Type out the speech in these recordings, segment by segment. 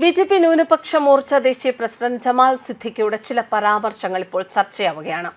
BJP ന്യൂനപക്ഷ മോർച്ച ദേശീയ president Jamal സിദ്ദിഖിയുടെ ചില പരാമർശങ്ങൾ ഇപ്പോൾ ചർച്ചയാവുകയാണ്.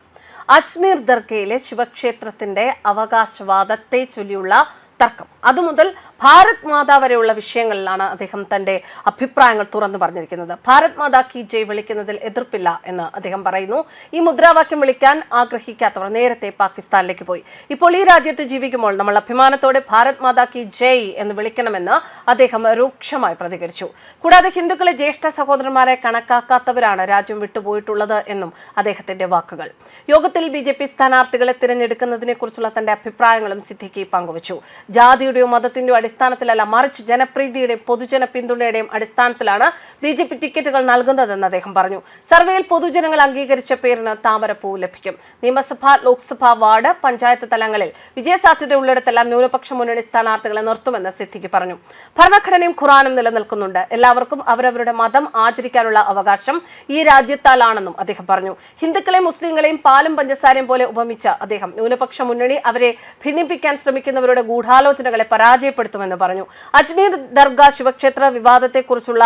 അജ്മീർ ദർഗയിലെ ശിവക്ഷേത്രത്തിന്റെ അവകാശവാദത്തെ ചൊല്ലിയുള്ള തർക്കം അതുമുതൽ ഭാരത് മാതാ വരെയുള്ള വിഷയങ്ങളിലാണ് അദ്ദേഹം തന്റെ അഭിപ്രായങ്ങൾ തുറന്നു പറഞ്ഞിരിക്കുന്നത്. ഭാരത് മാതാ കി ജയ് വിളിക്കുന്നതിൽ എതിർപ്പില്ല എന്ന് അദ്ദേഹം പറയുന്നു. ഈ മുദ്രാവാക്യം വിളിക്കാൻ ആഗ്രഹിക്കാത്തവർ നേരത്തെ പാകിസ്ഥാനിലേക്ക് പോയി. ഇപ്പോൾ ഈ രാജ്യത്ത് ജീവിക്കുമ്പോൾ നമ്മൾ അഭിമാനത്തോടെ ഭാരത് മാതാ കി ജയ് എന്ന് വിളിക്കണമെന്ന് അദ്ദേഹം രൂക്ഷമായി പ്രതികരിച്ചു. കൂടാതെ ഹിന്ദുക്കളെ ജ്യേഷ്ഠ സഹോദരന്മാരെ കണക്കാക്കാത്തവരാണ് രാജ്യം വിട്ടുപോയിട്ടുള്ളത് എന്നും അദ്ദേഹത്തിന്റെ വാക്കുകൾ. യോഗത്തിൽ ബിജെപി സ്ഥാനാർത്ഥികളെ തിരഞ്ഞെടുക്കുന്നതിനെ കുറിച്ചുള്ള തന്റെ അഭിപ്രായങ്ങളും സിദ്ദിഖി പങ്കുവച്ചു. ജാതിയുടെയോ മതത്തിന്റെയോ അടിസ്ഥാനത്തിലല്ല, മറിച്ച് ജനപ്രീതിയുടെയും പൊതുജന പിന്തുണയുടെയും അടിസ്ഥാനത്തിലാണ് ബിജെപി ടിക്കറ്റുകൾ നൽകുന്നതെന്ന് അദ്ദേഹം പറഞ്ഞു. സർവേയിൽ പൊതുജനങ്ങൾ അംഗീകരിച്ച പേരിന് താമരപ്പൂ ലഭിക്കും. നിയമസഭ, ലോക്സഭ, വാർഡ്, പഞ്ചായത്ത് തലങ്ങളിൽ വിജയസാധ്യതയുള്ളിടത്തെല്ലാം ന്യൂനപക്ഷ മുന്നണി സ്ഥാനാർത്ഥികളെ നിർത്തുമെന്ന് സിദ്ദിഖി പറഞ്ഞു. ഭരണഘടനയും ഖുറാനും നിലനിൽക്കുന്നുണ്ട്. എല്ലാവർക്കും അവരവരുടെ മതം ആചരിക്കാനുള്ള അവകാശം ഈ രാജ്യത്താലാണെന്നും അദ്ദേഹം പറഞ്ഞു. ഹിന്ദുക്കളെയും മുസ്ലിങ്ങളെയും പാലും പഞ്ചസാരയും പോലെ ഉപമിച്ച അദ്ദേഹം ന്യൂനപക്ഷ മുന്നണി അവരെ ഭിന്നിപ്പിക്കാൻ ശ്രമിക്കുന്നവരുടെ ഗൂഢാലോചനകളെ പരാജയപ്പെടുത്തുമെന്ന് പറഞ്ഞു. അജ്മീർ ദർഗ ശിവക്ഷേത്ര വിവാദത്തെക്കുറിച്ചുള്ള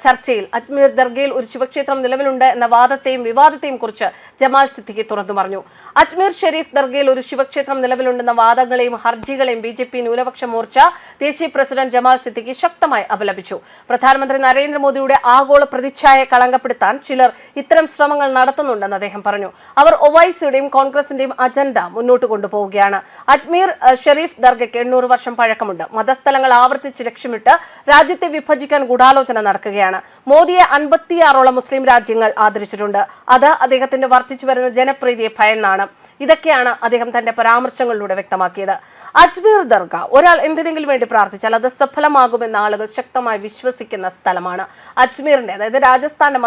ചർച്ചയിൽ അജ്മീർ ദർഗയിൽ ഒരു ശിവക്ഷേത്രം നിലവിലുണ്ട് എന്ന വാദത്തെയും വിവാദത്തെയും കുറിച്ച് ജമാൽ സിദ്ദിഖി തുറന്നു പറഞ്ഞു. അജ്മീർ ഷെരീഫ് ദർഗയിൽ ഒരു ശിവക്ഷേത്രം നിലവിലുണ്ടെന്ന വാദങ്ങളെയും ഹർജികളെയും ബിജെപി ന്യൂനപക്ഷ മോർച്ച ദേശീയ പ്രസിഡന്റ് ജമാൽ സിദ്ദിഖി ശക്തമായി അപലപിച്ചു. പ്രധാനമന്ത്രി നരേന്ദ്രമോദിയുടെ ആഗോള പ്രതിച്ഛായയെ കളങ്കപ്പെടുത്താൻ ചിലർ ഇത്തരം ശ്രമങ്ങൾ നടത്തുന്നുണ്ടെന്ന് അദ്ദേഹം പറഞ്ഞു. അവർ ഒവൈസിയുടെയും കോൺഗ്രസിന്റെയും അജണ്ട മുന്നോട്ട് കൊണ്ടുപോവുകയാണ്. അജ്മീർ ഷെരീഫ് ദർഗയ്ക്ക് 800 വർഷം പഴക്കമുണ്ട്. മതസ്ഥലങ്ങൾ ആവർത്തിച്ച് ലക്ഷ്യമിട്ട് രാജ്യത്തെ വിഭജിക്കാൻ ഗൂഢാലോചന നടക്കുകയാണ്. മോദിയെ 56ഓളം മുസ്ലിം രാജ്യങ്ങൾ ആദരിച്ചിട്ടുണ്ട്. അത് അദ്ദേഹത്തിന്റെ വർദ്ധിച്ചു വരുന്ന ജനപ്രീതിയെ ഭയന്നാണ്. ഇതൊക്കെയാണ് അദ്ദേഹം തന്റെ പരാമർശങ്ങളിലൂടെ വ്യക്തമാക്കിയത്. അജ്മീർ ദർഗ ഒരാൾ എന്തിനെങ്കിലും വേണ്ടി പ്രാർത്ഥിച്ചാൽ അത് സഫലമാകുമെന്ന് ആളുകൾ ശക്തമായി വിശ്വസിക്കുന്ന സ്ഥലമാണ്. അജ്മീറിന്റെ, അതായത് രാജസ്ഥാന്റെ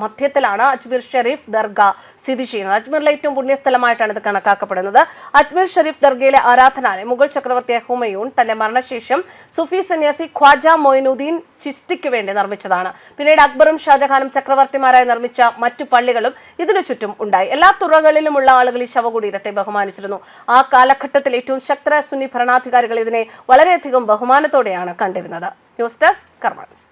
മധ്യത്തിലാണ് അജ്മീർ ഷെരീഫ് ദർഗ സ്ഥിതി ചെയ്യുന്നത്. അജ്മീറിലെ ഏറ്റവും പുണ്യസ്ഥലമായിട്ടാണ് ഇത് കണക്കാക്കപ്പെടുന്നത്. അജ്മീർ ഷെരീഫ് ദർഗയിലെ ആരാധനാലയം മുഗൾ ചക്രവർത്തി ഹുമയൂൺ തന്റെ മരണശേഷം സുഫി സന്യാസി ഖ്വാജ മൊയിനുദ്ദീൻ ചിസ്തിക്ക് വേണ്ടി നിർമ്മിച്ചതാണ്. പിന്നീട് അക്ബറും ഷാജഹാനും ചക്രവർത്തിമാരായി നിർമ്മിച്ച മറ്റു പള്ളികളും ഇതിനു ചുറ്റും ഉണ്ടായി. എല്ലാ തുറകളിലുമുള്ള ആളുകൾ ഈ ശവകുടീരത്തെ ബഹുമാനിച്ചിരുന്നു. ആ കാലഘട്ടത്തിൽ ഏറ്റവും ശക്തരായ സുന്നി ഭരണാധികാരികൾ ഇതിനെ വളരെയധികം ബഹുമാനത്തോടെയാണ് കണ്ടിരുന്നത്. ന്യൂസ് ഡെസ്ക് കർമ്മ ന്യൂസ്.